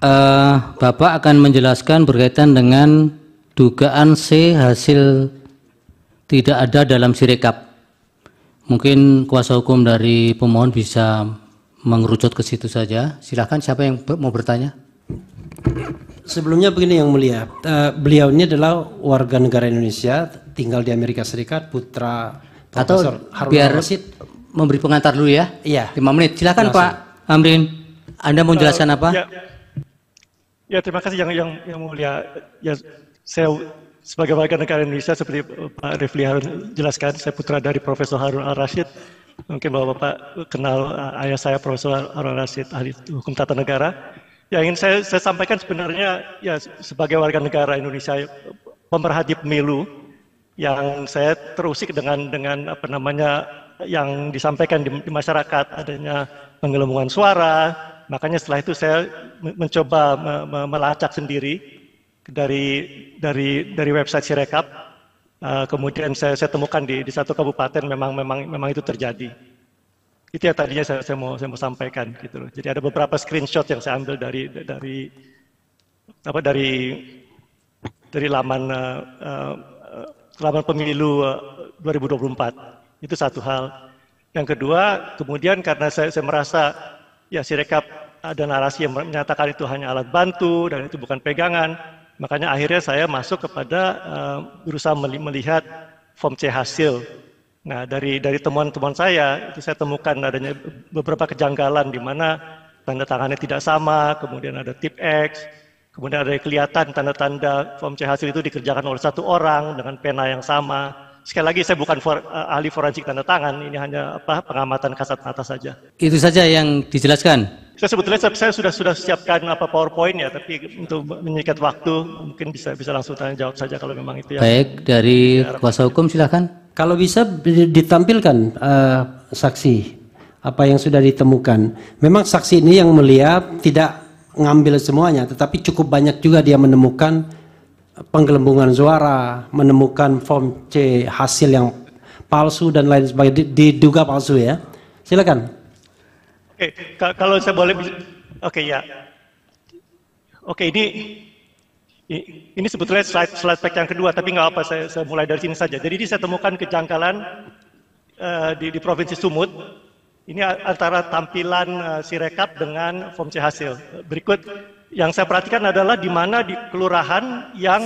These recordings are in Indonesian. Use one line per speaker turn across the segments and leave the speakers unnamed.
Bapak akan menjelaskan berkaitan dengan dugaan C hasil tidak ada dalam Sirekap. Mungkin kuasa hukum dari pemohon bisa mengerucut ke situ saja. Silakan, siapa yang mau bertanya?
Sebelumnya begini Yang Mulia, beliau ini adalah warga negara Indonesia, tinggal di Amerika Serikat, putra Profesor Harun Al-Rashid.
Memberi pengantar dulu ya?
Iya.
5 menit. Silakan Pak Amrin. Anda mau menjelaskan apa?
Ya, terima kasih yang mulia. Ya, saya sebagai warga negara Indonesia seperti Pak Refli Harun jelaskan, saya putra dari Profesor Harun Al-Rashid. Mungkin Bapak kenal ayah saya Profesor Harun Al-Rashid, ahli hukum tata negara. Yang ingin saya sampaikan sebenarnya ya sebagai warga negara Indonesia, pemerhati pemilu, yang saya terusik dengan apa namanya yang disampaikan di masyarakat, adanya penggelembungan suara. Makanya setelah itu saya mencoba melacak sendiri dari website Sirekap. Kemudian saya temukan di satu kabupaten memang itu terjadi. Itu yang tadinya saya mau sampaikan gitu loh. Jadi ada beberapa screenshot yang saya ambil dari laman pemilu 2024. Itu satu hal. Yang kedua, kemudian karena saya merasa ya Sirekap ada narasi yang menyatakan itu hanya alat bantu dan itu bukan pegangan, makanya akhirnya saya masuk kepada berusaha melihat form C hasil. Nah, dari temuan-temuan saya, itu saya temukan adanya beberapa kejanggalan di mana tanda tangannya tidak sama, kemudian ada tip X, kemudian ada kelihatan tanda-tanda form C hasil itu dikerjakan oleh satu orang dengan pena yang sama. Sekali lagi, saya bukan ahli forensik tanda tangan, ini hanya pengamatan kasat mata saja.
Itu saja yang dijelaskan.
Sebetulnya saya sudah siapkan PowerPoint ya, tapi untuk menyikat waktu mungkin bisa langsung tanya jawab saja kalau memang itu ya.
Baik, dari kuasa hukum silakan.
Kalau bisa ditampilkan saksi apa yang sudah ditemukan. Memang saksi ini yang mulia tidak ngambil semuanya, tetapi cukup banyak juga dia menemukan penggelembungan suara, menemukan form C hasil yang palsu dan lain sebagainya, diduga palsu ya. Silakan.
Oke, kalau saya boleh, oke ya. Oke, ini sebetulnya slide pack yang kedua, tapi nggak apa, saya mulai dari sini saja. Jadi ini saya temukan kejanggalan di Provinsi Sumut. Ini antara tampilan Sirekap dengan form C hasil. Berikut yang saya perhatikan adalah di mana di kelurahan yang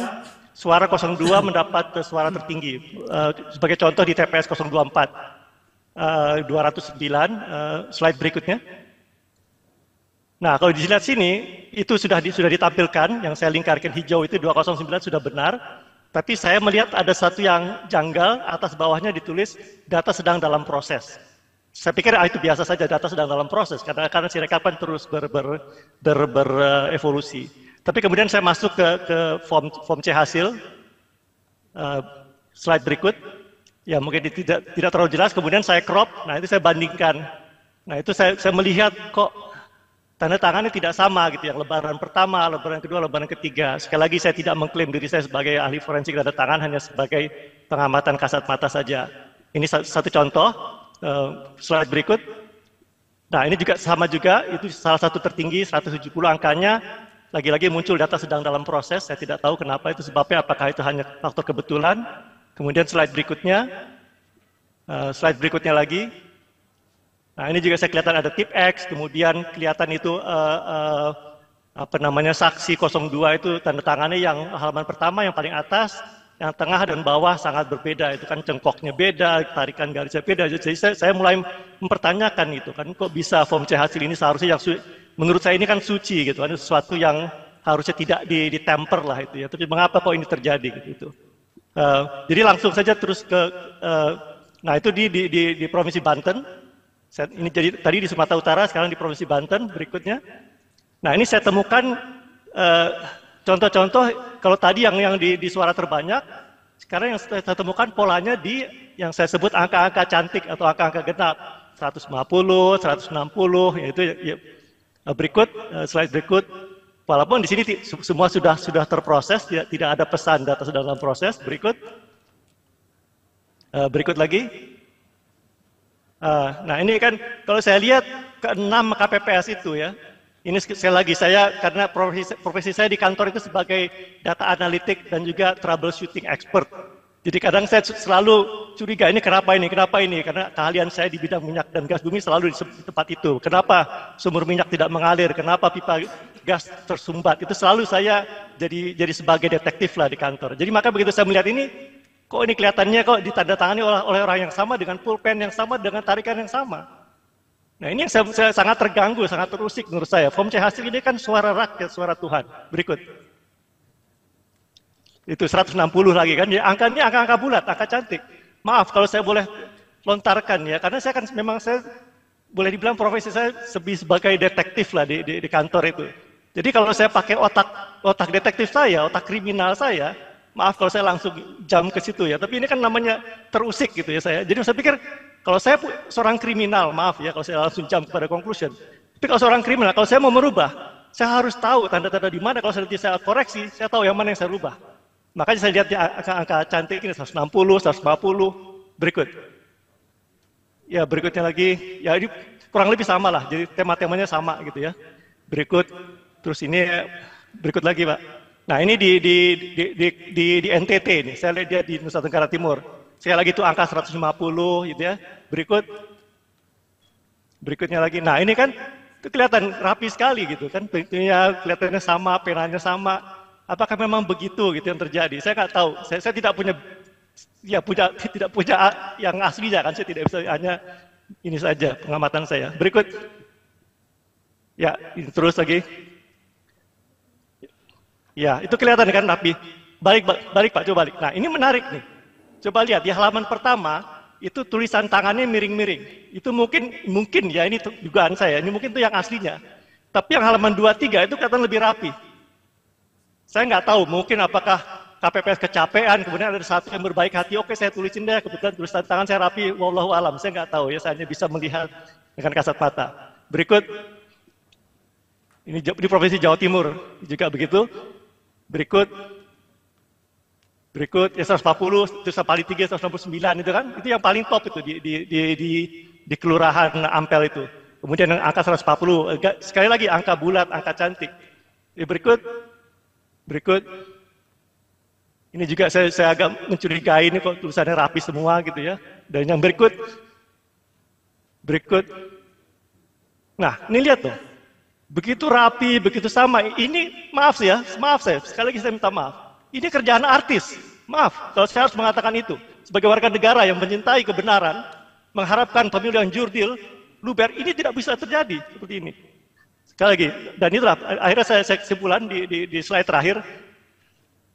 suara 02 mendapat suara tertinggi. Sebagai contoh di TPS 024. 209, slide berikutnya. Nah, kalau dilihat sini, itu sudah ditampilkan, yang saya lingkarkan hijau itu 209 sudah benar, tapi saya melihat ada satu yang janggal, atas bawahnya ditulis data sedang dalam proses. Saya pikir itu biasa saja, data sedang dalam proses, karena Sirekap kan terus berevolusi. Tapi kemudian saya masuk ke form C hasil, slide berikut. Ya mungkin tidak terlalu jelas, kemudian saya crop, nah itu saya bandingkan. Nah itu saya melihat kok tanda tangannya tidak sama gitu, yang lembaran pertama, lembaran kedua, lembaran ketiga. Sekali lagi saya tidak mengklaim diri saya sebagai ahli forensik tanda tangan, hanya sebagai pengamatan kasat mata saja. Ini satu contoh, slide berikut. Nah ini juga sama juga, itu salah satu tertinggi, 170 angkanya, lagi-lagi muncul data sedang dalam proses, saya tidak tahu kenapa itu sebabnya, apakah itu hanya faktor kebetulan. Kemudian slide berikutnya lagi. Nah ini juga saya kelihatan ada tip X, kemudian kelihatan itu saksi 02 itu tanda tangannya yang halaman pertama yang paling atas, yang tengah dan bawah sangat berbeda, itu kan cengkoknya beda, tarikan garisnya beda. Jadi saya mulai mempertanyakan itu kan, kok bisa form C hasil ini seharusnya yang menurut saya ini kan suci gitu, kan sesuatu yang harusnya tidak ditemper lah itu ya. Tapi mengapa kok ini terjadi gitu? Jadi langsung saja terus ke, nah itu di Provinsi Banten. Ini jadi tadi di Sumatera Utara, sekarang di Provinsi Banten berikutnya. Nah ini saya temukan contoh-contoh, kalau tadi yang di suara terbanyak, sekarang yang saya temukan polanya di yang saya sebut angka-angka cantik atau angka-angka genap, 150, 160, yaitu ya, berikut, slide berikut. Walaupun di sini semua sudah terproses, tidak ada pesan data sedang dalam proses. Berikut lagi. Nah ini kan kalau saya lihat ke-6 KPPS itu ya, Ini sekali lagi karena profesi saya di kantor itu sebagai data analitik dan juga troubleshooting expert. Jadi kadang saya selalu curiga ini, karena keahlian saya di bidang minyak dan gas bumi selalu di tempat itu. Kenapa sumur minyak tidak mengalir? Kenapa pipa gas tersumbat? Itu selalu saya jadi sebagai detektif lah di kantor. Jadi maka begitu saya melihat ini, kok ini kelihatannya kok ditandatangani oleh orang yang sama dengan pulpen yang sama dengan tarikan yang sama. Nah ini yang saya sangat terganggu, sangat terusik menurut saya. Form C hasil ini kan suara rakyat, suara Tuhan. Berikut. Itu 160 lagi kan, ya, angkanya angka-angka bulat, angka cantik. Maaf kalau saya boleh lontarkan ya, karena saya boleh dibilang profesi saya sebagai detektif lah di kantor itu. Jadi kalau saya pakai otak detektif saya, otak kriminal saya, maaf kalau saya langsung jam ke situ ya, tapi ini kan namanya terusik gitu ya saya. Jadi saya pikir kalau saya seorang kriminal, maaf ya kalau saya langsung jam kepada conclusion. Tapi kalau seorang kriminal, kalau saya mau merubah, saya harus tahu tanda-tanda di mana. Kalau saya koreksi, saya tahu yang mana yang saya rubah. Makanya saya lihat di angka cantik ini 160, 150, berikut. Ya berikutnya lagi, ya ini kurang lebih sama lah. Jadi tema-temanya sama gitu ya. Berikut, terus ini berikut lagi Pak. Nah ini di NTT ini, saya lihat dia di Nusa Tenggara Timur. Sekali lagi itu angka 150 gitu ya. Berikutnya lagi. Nah ini kan itu kelihatan rapi sekali gitu kan. Bentuknya kelihatannya sama, penanya sama. Apakah memang begitu gitu yang terjadi? Saya nggak tahu. Saya tidak punya yang aslinya kan. Saya tidak bisa, hanya ini saja pengamatan saya. Berikut. Ya, ini terus lagi. Ya, itu kelihatan kan rapi. Balik Pak, coba balik. Nah, ini menarik nih. Coba lihat di halaman pertama itu tulisan tangannya miring-miring. Itu mungkin ya, ini dugaan saya. Ini mungkin itu yang aslinya. Tapi yang halaman 2, 3 itu kelihatan lebih rapi. Saya nggak tahu, mungkin apakah KPPS kecapean, kemudian ada satu yang berbaik hati, oke saya tulisin deh, kebetulan tulisan tangan saya rapi, wallahu alam, saya nggak tahu ya, saya hanya bisa melihat dengan kasat mata. Berikut, ini di Provinsi Jawa Timur juga begitu. Berikut ya 140, terus paling tinggi 169 itu kan, itu yang paling top itu di Kelurahan Ampel itu. Kemudian yang angka 140, sekali lagi angka bulat, angka cantik. Berikut, ini juga saya agak mencurigai ini kok tulisannya rapi semua gitu ya. Dan yang berikut, nah ini lihat tuh, begitu rapi, begitu sama. Ini maaf saya, sekali lagi saya minta maaf. Ini kerjaan artis, maaf kalau saya harus mengatakan itu. Sebagai warga negara yang mencintai kebenaran, mengharapkan pemilu yang jurdil, luber, ini tidak bisa terjadi seperti ini. Sekali lagi, dan itulah akhirnya saya kesimpulan di slide terakhir,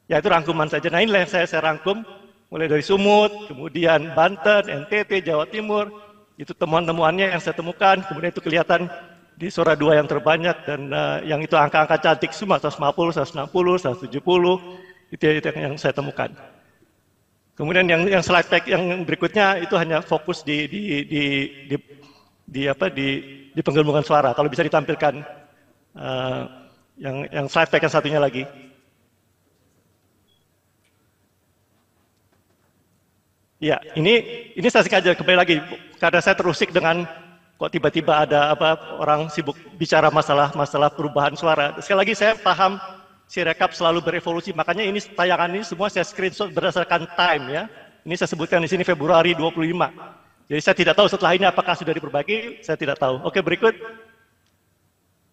yaitu rangkuman saja. Nah inilah yang saya rangkum, mulai dari Sumut, kemudian Banten, NTT, Jawa Timur, itu temuan-temuannya yang saya temukan, kemudian itu kelihatan di Sora 2 yang terbanyak, dan yang itu angka-angka cantik semua, 150, 160, 170, itu yang saya temukan. Kemudian yang slide pack yang berikutnya itu hanya fokus di penggelembungan suara. Kalau bisa ditampilkan yang slide pack yang satunya lagi. Ya, ini saya sengaja kembali lagi karena saya terusik dengan kok tiba-tiba ada orang sibuk bicara masalah perubahan suara. Sekali lagi saya paham Sirekap selalu berevolusi, makanya ini tayangan ini semua saya screenshot berdasarkan time ya. Ini saya sebutkan di sini Februari 25. Jadi saya tidak tahu setelah ini apakah sudah diperbaiki, saya tidak tahu. Oke, berikut.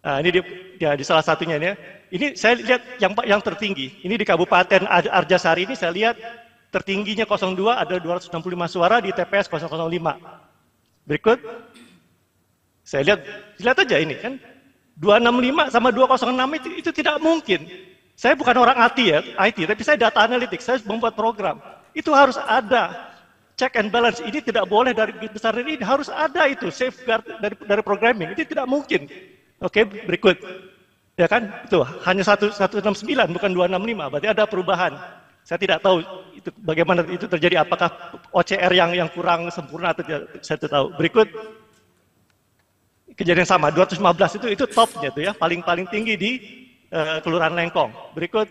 Nah, ini di salah satunya ini. Ini saya lihat yang tertinggi. Ini di Kabupaten Arjasari ini saya lihat tertingginya 02 ada 265 suara di TPS 005. Berikut. Saya lihat aja ini kan. 265 sama 206 itu tidak mungkin. Saya bukan orang IT, tapi saya data analitik, saya membuat program. Itu harus ada check and balance. Ini tidak boleh dari besar ini, harus ada itu safeguard dari programming. Itu tidak mungkin. Oke, berikut. Ya kan? Itu hanya 169 bukan 265, berarti ada perubahan. Saya tidak tahu itu bagaimana itu terjadi, apakah OCR yang kurang sempurna atau tidak, saya tidak tahu. Berikut. Kejadian sama, 215 itu topnya tuh ya, paling tinggi di Kelurahan Lengkong. Berikut,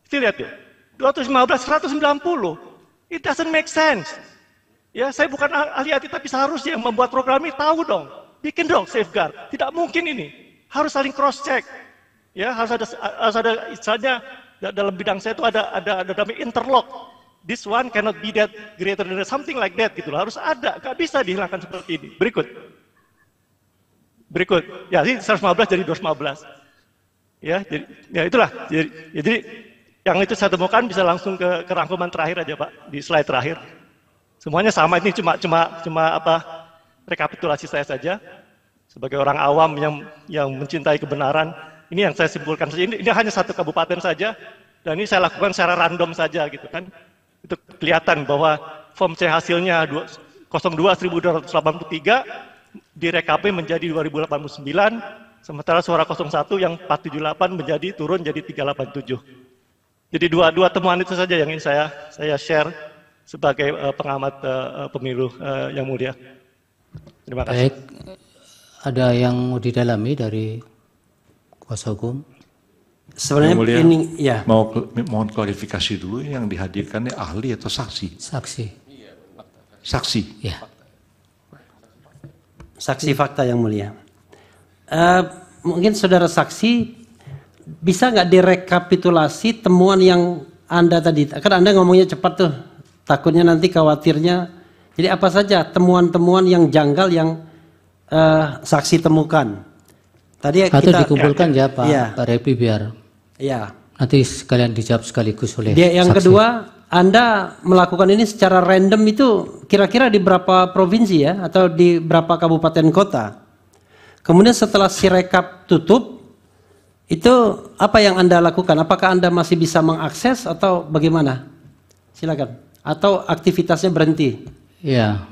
itu lihat tuh, 215, 190, it doesn't make sense. Ya, saya bukan ahli IT, tapi seharusnya yang membuat program ini tahu dong. Bikin dong safeguard. Tidak mungkin ini. Harus saling cross check. Ya, harus ada istilahnya dalam bidang saya itu ada namanya interlock. This one cannot be that greater than that, something like that gitu loh. Harus ada, nggak bisa dihilangkan seperti ini. Berikut. Ya, ini 115 jadi 215. Ya, jadi ya itulah. Jadi yang itu saya temukan bisa langsung ke rangkuman terakhir aja Pak, di slide terakhir. Semuanya sama, ini cuma apa rekapitulasi saya saja sebagai orang awam yang mencintai kebenaran. Ini yang saya simpulkan saja. Ini hanya satu kabupaten saja, dan ini saya lakukan secara random saja gitu kan. Itu kelihatan bahwa form C hasilnya 02.283 di RKP menjadi 2089, sementara suara 01 yang 478 menjadi turun jadi 387. Jadi dua temuan itu saja yang ingin saya share sebagai pengamat pemilu yang mulia. Terima kasih.
Baik, ada yang mau didalami dari kuasa hukum?
Sebenarnya
mulia,
ini ya.
Mohon klarifikasi dulu, yang dihadirkannya ahli atau saksi?
Saksi.
Saksi.
Ya.
Saksi fakta yang mulia. Mungkin saudara saksi bisa nggak direkapitulasi temuan yang Anda tadi? Kan Anda ngomongnya cepat tuh, takutnya nanti khawatirnya. Jadi apa saja temuan-temuan yang janggal yang saksi temukan? Tadi
Atau
kita
dikumpulkan ya Pak,
ya.
Pak Repi biar
Ya.
nanti sekalian dijawab sekaligus oleh
Yang
saksi.
kedua, Anda melakukan ini secara random itu kira-kira di berapa provinsi ya, atau di berapa kabupaten kota? Kemudian setelah Sirekap tutup, itu apa yang Anda lakukan? Apakah Anda masih bisa mengakses atau bagaimana? Silakan. Atau aktivitasnya berhenti?
Ya,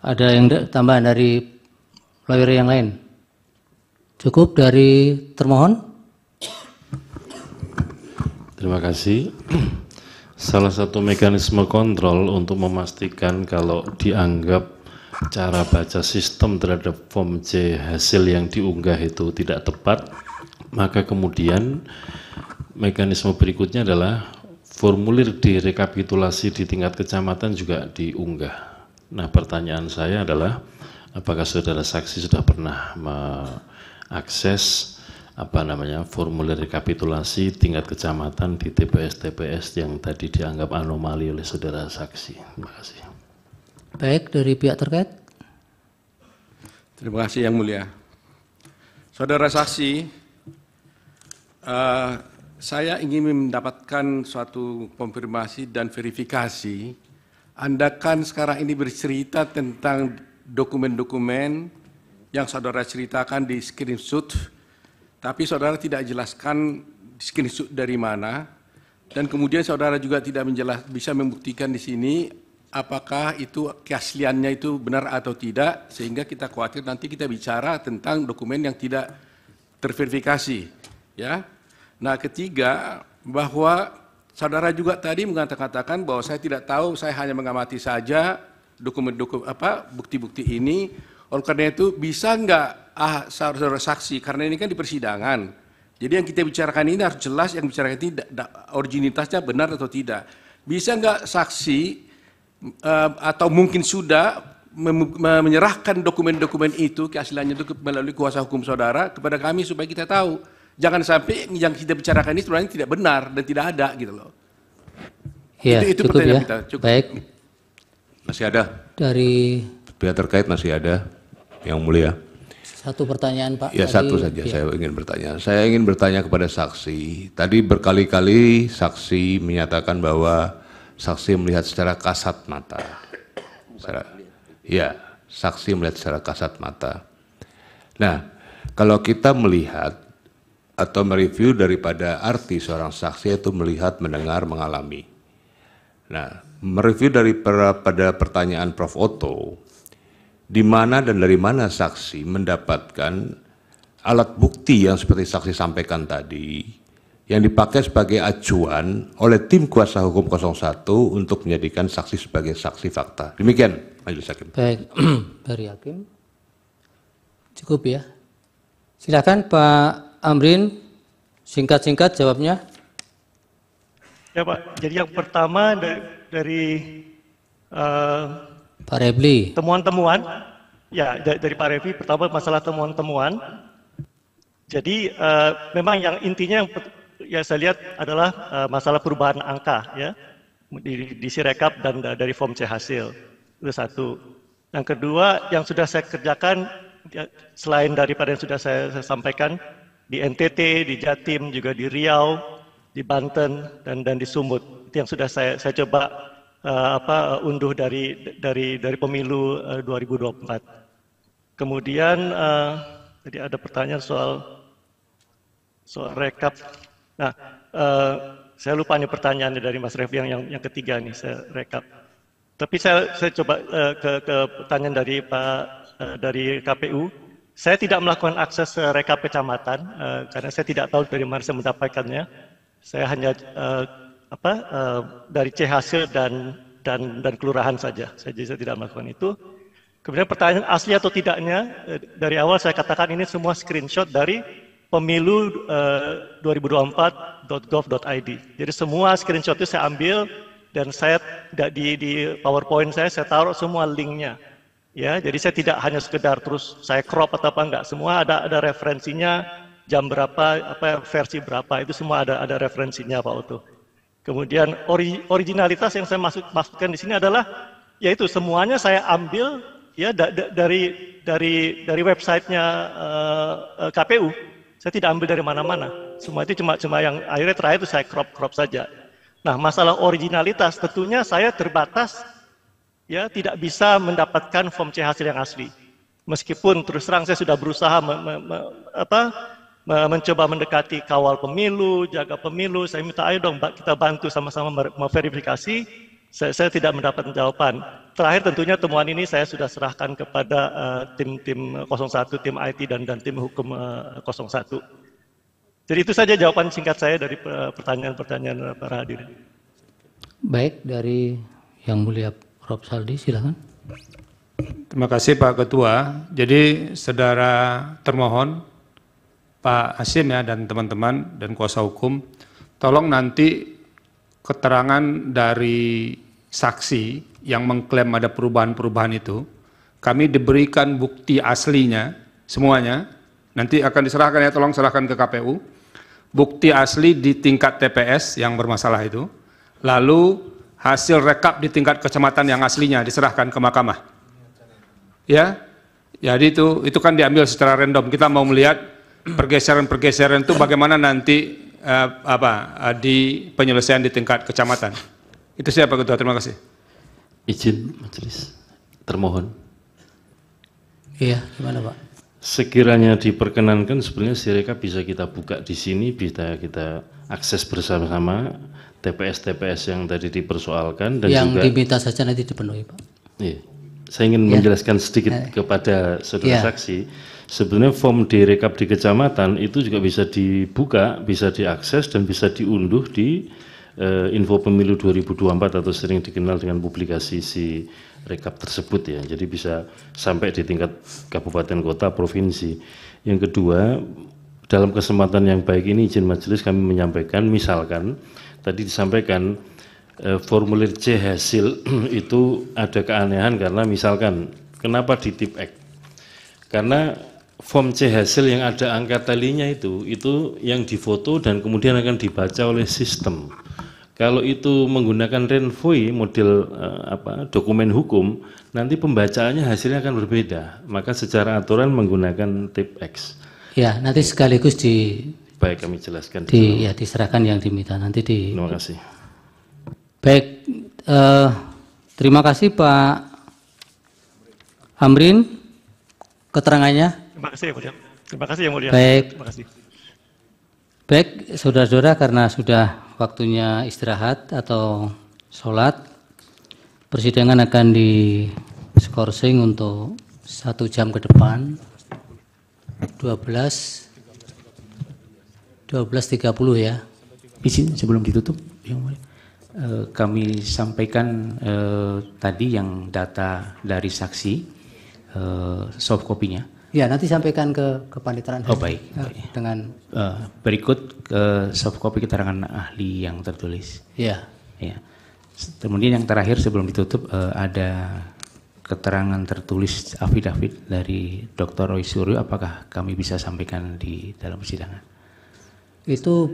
ada yang tambahan dari lawyer yang lain? Cukup dari termohon?
Terima kasih. Salah satu mekanisme kontrol untuk memastikan kalau dianggap cara baca sistem terhadap form C hasil yang diunggah itu tidak tepat, maka kemudian mekanisme berikutnya adalah formulir di rekapitulasi di tingkat kecamatan juga diunggah. Nah, pertanyaan saya adalah apakah saudara saksi sudah pernah mengakses formulir rekapitulasi tingkat kecamatan di TPS-TPS yang tadi dianggap anomali oleh saudara saksi? Terima kasih.
Baik, dari pihak terkait.
Terima kasih yang mulia. Saudara saksi, saya ingin mendapatkan suatu konfirmasi dan verifikasi. Anda kan sekarang ini bercerita tentang dokumen-dokumen yang saudara ceritakan di screenshot, tapi saudara tidak jelaskan screenshot dari mana, dan kemudian saudara juga tidak bisa membuktikan di sini apakah itu keasliannya itu benar atau tidak, sehingga kita khawatir nanti kita bicara tentang dokumen yang tidak terverifikasi. Ya. Nah, ketiga, bahwa saudara juga tadi mengatakan bahwa saya tidak tahu, saya hanya mengamati saja bukti-bukti ini. Oleh karena itu bisa enggak saudara saksi, karena ini kan di persidangan. Jadi yang kita bicarakan ini harus jelas, yang bicarakan ini originalitasnya benar atau tidak. Bisa enggak saksi atau mungkin sudah menyerahkan dokumen-dokumen itu, keasliannya itu melalui kuasa hukum saudara kepada kami supaya kita tahu. Jangan sampai yang kita bicarakan ini sebenarnya tidak benar dan tidak ada gitu loh.
Ya,
itu
cukup
pertanyaan
ya.
kita. Cukup.
Baik.
Masih ada?
Dari
Pihak terkait masih ada, yang mulia.
satu pertanyaan Pak.
Ya,
tadi,
satu saja saya ingin bertanya. Saya ingin bertanya kepada saksi. Tadi berkali-kali saksi menyatakan bahwa saksi melihat secara kasat mata. Ya, saksi melihat secara kasat mata. Nah, kalau kita melihat atau mereview daripada arti seorang saksi itu melihat, mendengar, mengalami. Nah, mereview pada pertanyaan Prof. Otto, di mana dan dari mana saksi mendapatkan alat bukti yang seperti saksi sampaikan tadi, yang dipakai sebagai acuan oleh tim kuasa hukum 01 untuk menjadikan saksi sebagai saksi fakta. Demikian, Majelis Hakim.
Baik, dari Hakim. Cukup ya. Silakan Pak Amrin, singkat-singkat jawabnya.
Ya Pak, jadi yang pertama dari
Pak Rebli.
temuan-temuan Ya, dari Pak Revi, pertama masalah temuan-temuan. Jadi memang yang intinya yang saya lihat adalah masalah perubahan angka ya di Sirekap dan dari form C hasil. Itu satu. Yang kedua, yang sudah saya kerjakan ya, selain daripada yang sudah saya sampaikan di NTT, di Jatim, juga di Riau, di Banten dan di Sumut. Itu yang sudah saya coba unduh dari pemilu 2024. Kemudian tadi ada pertanyaan soal rekap. Nah, saya lupa nih pertanyaannya dari Mas Revi yang ketiga nih, saya rekap. Tapi saya coba ke pertanyaan dari KPU. Saya tidak melakukan akses rekap kecamatan karena saya tidak tahu dari mana saya mendapatkannya. Saya hanya dari C hasil dan kelurahan saja. Jadi saya tidak melakukan itu. Kemudian pertanyaan asli atau tidaknya, dari awal saya katakan ini semua screenshot dari pemilu 2024.gov.id. Jadi semua screenshot itu saya ambil dan saya di PowerPoint saya taruh semua linknya. Ya, jadi saya tidak hanya sekedar terus saya crop atau apa enggak, semua ada referensinya, jam berapa, versi berapa, itu semua ada referensinya Pak Oto. Kemudian originalitas yang saya masukkan di sini adalah yaitu semuanya saya ambil ya dari websitenya KPU. Saya tidak ambil dari mana-mana. Semua itu cuma yang akhirnya terakhir itu saya crop saja. Nah, masalah originalitas tentunya saya terbatas ya tidak bisa mendapatkan form C hasil yang asli. Meskipun terus terang saya sudah berusaha mencoba mendekati kawal pemilu, jaga pemilu, saya minta ayo dong kita bantu sama-sama memverifikasi, saya tidak mendapat jawaban. Terakhir tentunya temuan ini saya sudah serahkan kepada tim 01, tim IT dan tim hukum 01. Jadi itu saja jawaban singkat saya dari pertanyaan-pertanyaan para hadirin.
Baik, dari Yang Mulia Prof. Saldi, silakan.
Terima kasih Pak Ketua. Jadi saudara termohon, Pak Hasim ya dan teman-teman dan kuasa hukum, tolong nanti keterangan dari saksi yang mengklaim ada perubahan-perubahan itu, kami diberikan bukti aslinya semuanya, nanti akan diserahkan ya, tolong serahkan ke KPU, bukti asli di tingkat TPS yang bermasalah itu, lalu hasil rekap di tingkat kecamatan yang aslinya diserahkan ke mahkamah. Ya, jadi itu kan diambil secara random. Kita mau melihat pergeseran-pergeseran itu bagaimana nanti di penyelesaian di tingkat kecamatan. Itu saya Pak Ketua, terima kasih.
Izin majelis termohon.
Iya, gimana Pak?
Sekiranya diperkenankan sebenarnya Sirekap bisa kita buka di sini, bisa kita akses bersama-sama TPS-TPS yang tadi dipersoalkan dan
yang
juga
diminta saja nanti dipenuhi Pak.
Iya. Saya ingin menjelaskan sedikit kepada saudara saksi. Sebenarnya form direkap di kecamatan itu juga bisa dibuka, bisa diakses dan bisa diunduh di info pemilu 2024 atau sering dikenal dengan publikasi si rekap tersebut ya. Jadi bisa sampai di tingkat kabupaten, kota, provinsi. Yang kedua, dalam kesempatan yang baik ini izin majelis kami menyampaikan, misalkan tadi disampaikan formulir C hasil itu ada keanehan karena misalkan kenapa di TIP-X? Karena form C hasil yang ada angka talinya itu yang difoto dan kemudian akan dibaca oleh sistem. Kalau itu menggunakan Renvoy model dokumen hukum, nanti pembacaannya hasilnya akan berbeda. Maka secara aturan menggunakan TIP-X.
Ya, nanti sekaligus
baik kami jelaskan.
Diserahkan yang diminta nanti di.
Terima kasih.
Baik, terima kasih Pak Hamrin keterangannya.
Terima kasih yang mulia. Terima kasih yang mulia.
Baik.
Terima kasih.
Baik, saudara-saudara, karena sudah waktunya istirahat atau sholat, persidangan akan diskorsing untuk 1 jam ke depan, 12.30 ya.
Izin sebelum ditutup, kami sampaikan tadi yang data dari saksi, soft copy-nya.
Ya, nanti sampaikan ke panitiaan.
Oh baik.
Dengan
berikut soft copy keterangan ahli yang tertulis.
Ya.
Ya. Kemudian yang terakhir sebelum ditutup ada keterangan tertulis afidavit dari Dr. Roy Suryo, apakah kami bisa sampaikan di dalam persidangan?
Itu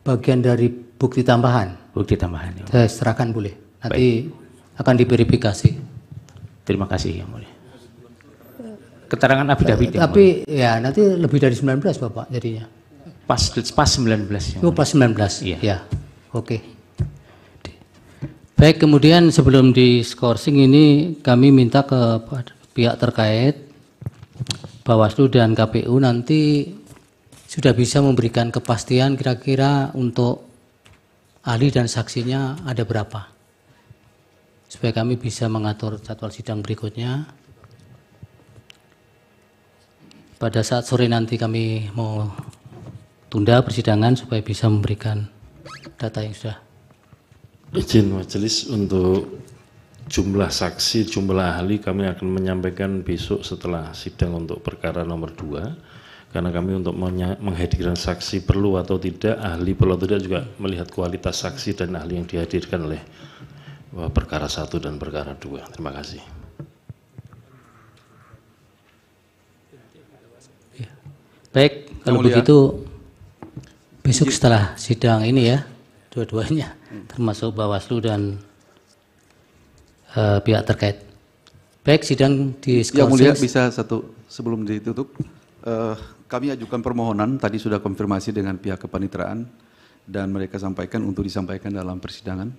bagian dari bukti tambahan.
Bukti tambahan. Yang
Saya serahkan boleh. Nanti akan diverifikasi.
Terima kasih Yang Mulia. Keterangan afidavit.
Tapi ya nanti lebih dari 19 Bapak jadinya.
Pas 19.
Oh, pas 19.
Iya.
Ya. Oke. Baik, kemudian sebelum di skorsing ini kami minta ke pihak terkait Bawaslu dan KPU nanti sudah bisa memberikan kepastian kira-kira untuk ahli dan saksinya ada berapa, supaya kami bisa mengatur jadwal sidang berikutnya. Pada saat sore nanti kami mau tunda persidangan supaya bisa memberikan data yang sudah.
Izin majelis, untuk jumlah saksi, jumlah ahli kami akan menyampaikan besok setelah sidang untuk perkara nomor 2, karena kami untuk menghadirkan saksi perlu atau tidak, ahli perlu atau tidak, juga melihat kualitas saksi dan ahli yang dihadirkan oleh perkara 1 dan perkara 2. Terima kasih.
Baik, kalau begitu besok setelah sidang ini ya, dua-duanya, termasuk Bawaslu dan pihak terkait. Baik, sidang di
Yang Mulia, bisa satu sebelum ditutup. Kami ajukan permohonan, tadi sudah konfirmasi dengan pihak kepanitraan, dan mereka sampaikan untuk disampaikan dalam persidangan.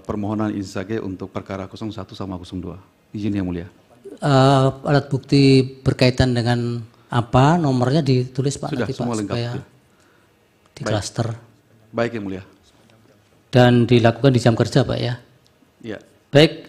Permohonan insage untuk perkara 01 sama 02. Izin Yang Mulia.
Alat bukti berkaitan dengan apa, nomornya ditulis Pak,
Sudah,
nanti Pak,
semua lengkap.
supaya di klaster.
Baik Yang Mulia.
Dan dilakukan di jam kerja Pak ya.
Iya.
Baik,